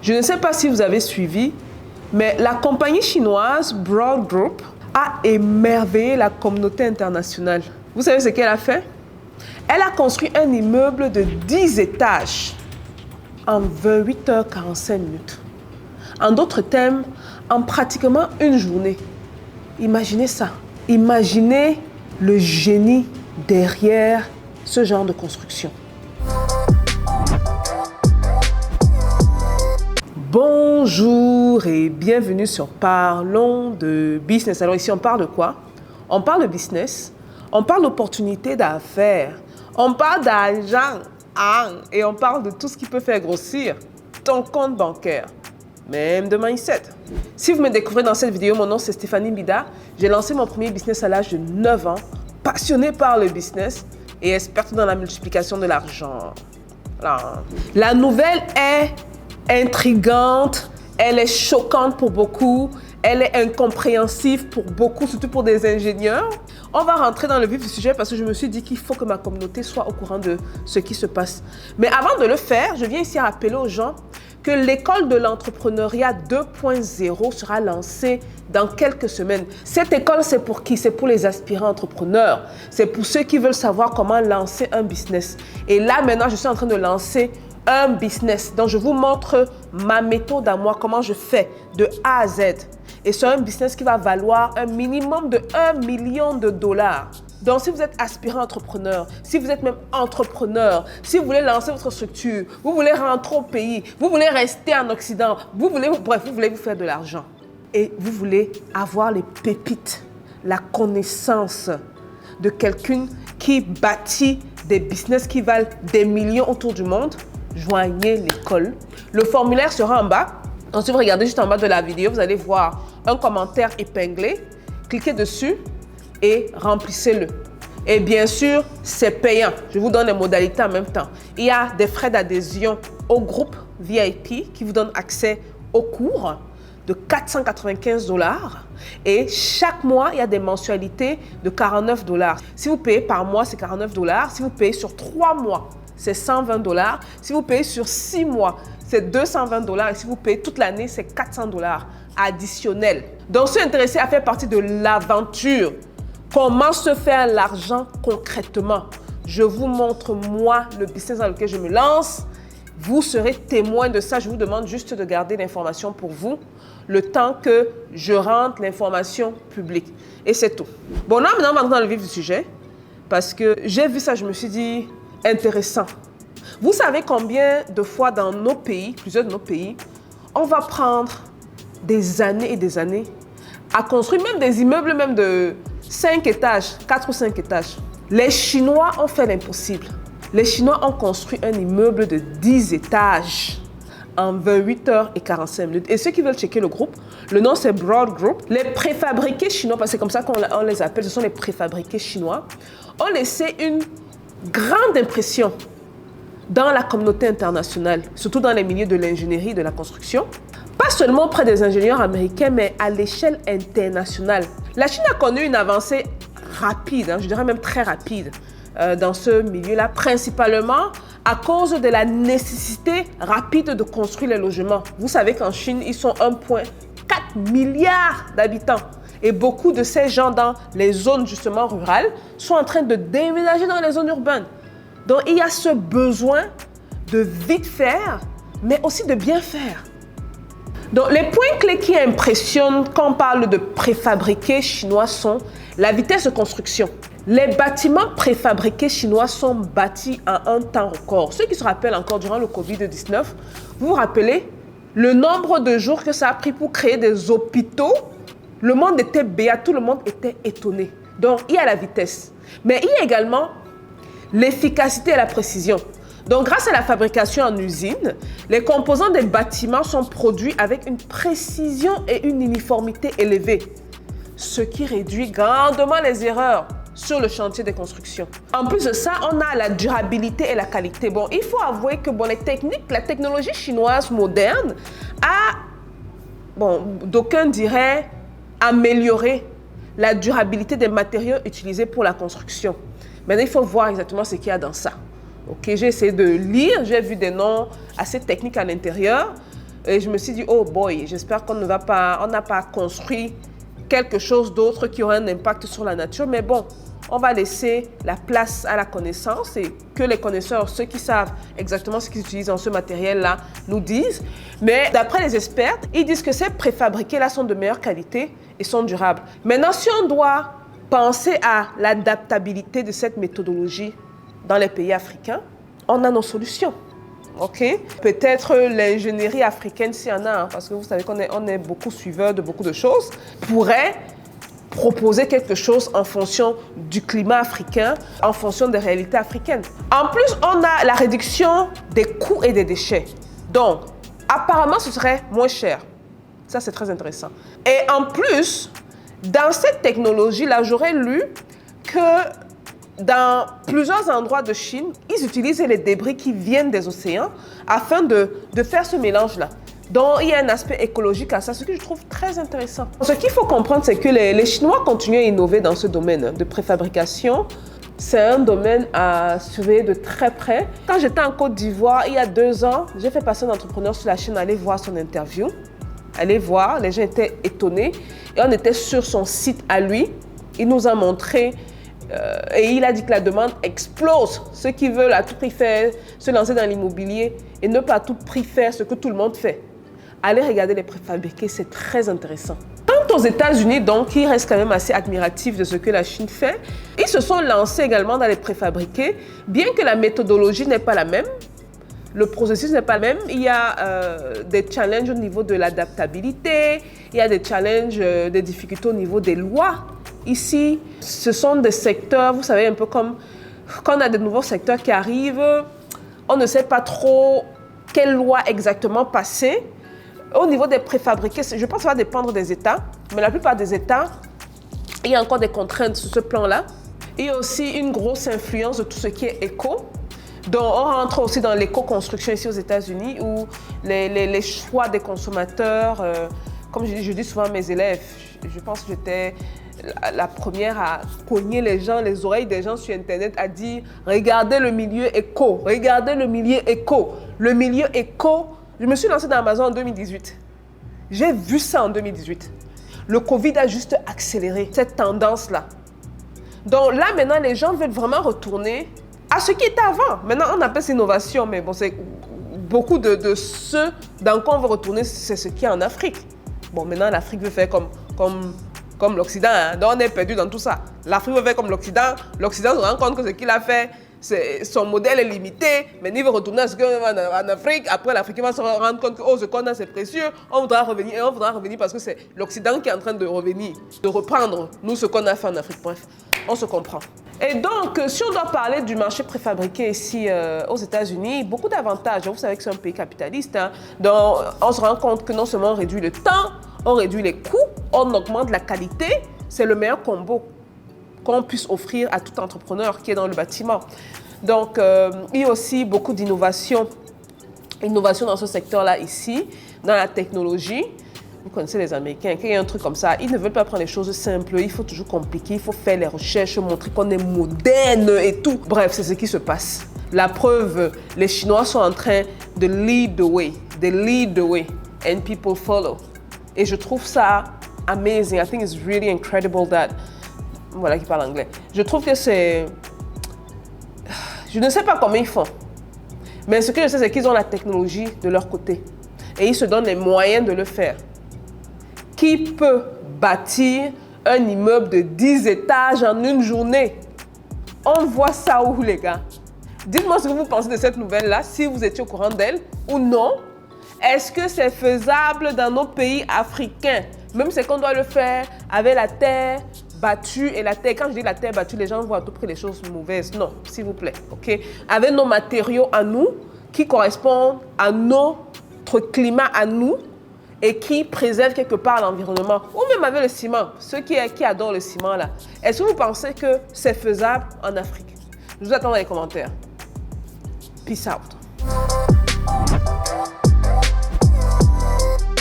Je ne sais pas si vous avez suivi, mais la compagnie chinoise Broad Group a émerveillé la communauté internationale. Vous savez ce qu'elle a fait? Elle a construit un immeuble de 10 étages en 28h45. En d'autres termes, en pratiquement une journée. Imaginez ça. Imaginez le génie derrière ce genre de construction. Bonjour et bienvenue sur Parlons de Business. Alors ici, on parle de quoi? On parle de business, on parle d'opportunités d'affaires, on parle d'argent et on parle de tout ce qui peut faire grossir ton compte bancaire, même de mindset. Si vous me découvrez dans cette vidéo, mon nom c'est Stéphanie Mbida. J'ai lancé mon premier business à l'âge de 9 ans, passionnée par le business et experte dans la multiplication de l'argent. La nouvelle est intrigante, elle est choquante pour beaucoup, elle est incompréhensible pour beaucoup, surtout pour des ingénieurs. On va rentrer dans le vif du sujet parce que je me suis dit qu'il faut que ma communauté soit au courant de ce qui se passe. Mais avant de le faire, je viens ici rappeler aux gens que l'école de l'entrepreneuriat 2.0 sera lancée dans quelques semaines. Cette école, c'est pour qui? C'est pour les aspirants entrepreneurs. C'est pour ceux qui veulent savoir comment lancer un business. Et là, maintenant, je suis en train de lancer un business. Donc, je vous montre ma méthode à moi, comment je fais de A à Z. Et c'est un business qui va valoir un minimum de 1 million de dollars. Donc, si vous êtes aspirant entrepreneur, si vous êtes même entrepreneur, si vous voulez lancer votre structure, vous voulez rentrer au pays, vous voulez rester en Occident, vous voulez vous faire de l'argent et vous voulez avoir les pépites, la connaissance de quelqu'un qui bâtit des business qui valent des millions autour du monde, joignez l'école. Le formulaire sera en bas. Ensuite, vous regardez juste en bas de la vidéo, vous allez voir un commentaire épinglé. Cliquez dessus et remplissez-le. Et bien sûr, c'est payant. Je vous donne les modalités en même temps. Il y a des frais d'adhésion au groupe VIP qui vous donne accès aux cours de 495 $. Et chaque mois, il y a des mensualités de 49 $. Si vous payez par mois, c'est 49 $. Si vous payez sur 3 mois, c'est 120 $. Si vous payez sur 6 mois, c'est 220 $. Et si vous payez toute l'année, c'est 400 $ additionnels. Donc, ceux intéressés à faire partie de l'aventure, comment se faire l'argent concrètement? Je vous montre, moi, le business dans lequel je me lance. Vous serez témoin de ça. Je vous demande juste de garder l'information pour vous, le temps que je rentre l'information publique. Et c'est tout. Bon, là, maintenant, on va entrer dans le vif du sujet. Parce que j'ai vu ça, je me suis dit, intéressant. Vous savez combien de fois dans nos pays, plusieurs de nos pays, on va prendre des années et des années à construire même des immeubles même de 5 étages, 4 ou 5 étages. Les Chinois ont fait l'impossible. Les Chinois ont construit un immeuble de 10 étages en 28h45. Et ceux qui veulent checker le groupe, le nom c'est Broad Group. Les préfabriqués chinois, parce que c'est comme ça qu'on les appelle, ce sont les préfabriqués chinois, ont laissé une grande impression dans la communauté internationale, surtout dans les milieux de l'ingénierie et de la construction. Pas seulement auprès des ingénieurs américains, mais à l'échelle internationale. La Chine a connu une avancée rapide, je dirais même très rapide, dans ce milieu-là, principalement à cause de la nécessité rapide de construire les logements. Vous savez qu'en Chine, ils sont 1,4 milliard d'habitants. Et beaucoup de ces gens dans les zones justement rurales sont en train de déménager dans les zones urbaines. Donc, il y a ce besoin de vite faire, mais aussi de bien faire. Donc, les points clés qui impressionnent quand on parle de préfabriqués chinois sont la vitesse de construction. Les bâtiments préfabriqués chinois sont bâtis en un temps record. Ceux qui se rappellent encore durant le Covid-19, vous vous rappelez le nombre de jours que ça a pris pour créer des hôpitaux? Le monde était béat, tout le monde était étonné. Donc, il y a la vitesse. Mais il y a également l'efficacité et la précision. Donc, grâce à la fabrication en usine, les composants des bâtiments sont produits avec une précision et une uniformité élevée, ce qui réduit grandement les erreurs sur le chantier de construction. En plus de ça, on a la durabilité et la qualité. Bon, il faut avouer que la technologie chinoise moderne a, d'aucuns diraient, amélioré la durabilité des matériaux utilisés pour la construction. Maintenant, il faut voir exactement ce qu'il y a dans ça. Ok, j'ai essayé de lire, j'ai vu des noms assez techniques à l'intérieur. Et je me suis dit, oh boy, j'espère qu'on n'a pas construit quelque chose d'autre qui aurait un impact sur la nature. Mais bon, on va laisser la place à la connaissance et que les connaisseurs, ceux qui savent exactement ce qu'ils utilisent dans ce matériel-là, nous disent. Mais d'après les experts, ils disent que ces préfabriqués-là sont de meilleure qualité et sont durables. Maintenant, si on doit penser à l'adaptabilité de cette méthodologie dans les pays africains, on a nos solutions. Okay. Peut-être l'ingénierie africaine, s'il y en a, parce que vous savez qu'on est beaucoup suiveurs de beaucoup de choses, pourrait proposer quelque chose en fonction du climat africain, en fonction des réalités africaines. En plus, on a la réduction des coûts et des déchets. Donc, apparemment, ce serait moins cher. Ça, c'est très intéressant. Et en plus, dans cette technologie-là, j'aurais lu que dans plusieurs endroits de Chine, ils utilisent les débris qui viennent des océans afin de faire ce mélange-là. Donc, il y a un aspect écologique à ça, ce que je trouve très intéressant. Ce qu'il faut comprendre, c'est que les Chinois continuent à innover dans ce domaine de préfabrication. C'est un domaine à surveiller de très près. Quand j'étais en Côte d'Ivoire, il y a 2 ans, j'ai fait passer un entrepreneur sur la chaîne, aller voir son interview. Aller voir, les gens étaient étonnés. Et on était sur son site à lui. Il nous a montré... et il a dit que la demande explose. Ceux qui veulent à tout prix faire, se lancer dans l'immobilier et ne pas à tout prix faire ce que tout le monde fait. Allez regarder les préfabriqués, c'est très intéressant. Quant aux États-Unis, donc, ils restent quand même assez admiratifs de ce que la Chine fait. Ils se sont lancés également dans les préfabriqués, bien que la méthodologie n'est pas la même. Le processus n'est pas le même. Il y a des challenges au niveau de l'adaptabilité, il y a des challenges, des difficultés au niveau des lois. Ici, ce sont des secteurs, vous savez, un peu comme quand on a de nouveaux secteurs qui arrivent, on ne sait pas trop quelle loi exactement passer. Au niveau des préfabriqués, je pense que ça va dépendre des États, mais la plupart des États, il y a encore des contraintes sur ce plan-là. Il y a aussi une grosse influence de tout ce qui est éco. Donc, on rentre aussi dans l'éco-construction ici aux États-Unis où les choix des consommateurs, comme je dis souvent à mes élèves, je pense que j'étais la première à cogner les oreilles des gens sur Internet, à dire « Regardez le milieu éco, regardez le milieu éco ». Le milieu éco, je me suis lancée dans Amazon en 2018. J'ai vu ça en 2018. Le Covid a juste accéléré cette tendance-là. Donc là, maintenant, les gens veulent vraiment retourner à ce qui était avant. Maintenant, on appelle ça innovation, mais bon, c'est beaucoup de ce dans quoi on veut retourner, c'est ce qui est en Afrique. Bon, maintenant, l'Afrique veut faire comme l'Occident, hein. Donc on est perdu dans tout ça. L'Afrique veut faire comme l'Occident. L'Occident se rend compte que ce qu'il a fait, son modèle est limité. Mais il veut retourner à ce qu'il y a en Afrique. Après, l'Africain va se rendre compte que oh, ce qu'on a, c'est précieux. On voudra revenir. Et on voudra revenir parce que c'est l'Occident qui est en train de revenir, de reprendre, nous, ce qu'on a fait en Afrique. Bref, on se comprend. Et donc, si on doit parler du marché préfabriqué ici aux États-Unis, beaucoup d'avantages. Vous savez que c'est un pays capitaliste. Hein. Donc, on se rend compte que non seulement on réduit le temps, on réduit les coûts, on augmente la qualité. C'est le meilleur combo qu'on puisse offrir à tout entrepreneur qui est dans le bâtiment. Donc, il y a aussi beaucoup d'innovation. Innovation dans ce secteur-là ici, dans la technologie. Vous connaissez les Américains, quand il y a un truc comme ça, ils ne veulent pas prendre les choses simples, il faut toujours compliquer, il faut faire les recherches, montrer qu'on est moderne et tout. Bref, c'est ce qui se passe. La preuve, les Chinois sont en train de lead the way. They lead the way and people follow. Et je trouve ça amazing. I think it's really incredible that... Voilà qui parle anglais. Je trouve que c'est... Je ne sais pas comment ils font. Mais ce que je sais, c'est qu'ils ont la technologie de leur côté. Et ils se donnent les moyens de le faire. Qui peut bâtir un immeuble de 10 étages en une journée? On voit ça où, les gars? Dites-moi ce que vous pensez de cette nouvelle-là, si vous étiez au courant d'elle ou non. Est-ce que c'est faisable dans nos pays africains? Même si qu'on doit le faire avec la terre battue et la terre. Quand je dis la terre battue, les gens voient à tout près les choses mauvaises. Non, s'il vous plaît. Okay? Avec nos matériaux à nous, qui correspondent à notre climat à nous et qui préservent quelque part l'environnement. Ou même avec le ciment. Ceux qui adorent le ciment là. Est-ce que vous pensez que c'est faisable en Afrique? Je vous attends dans les commentaires. Peace out.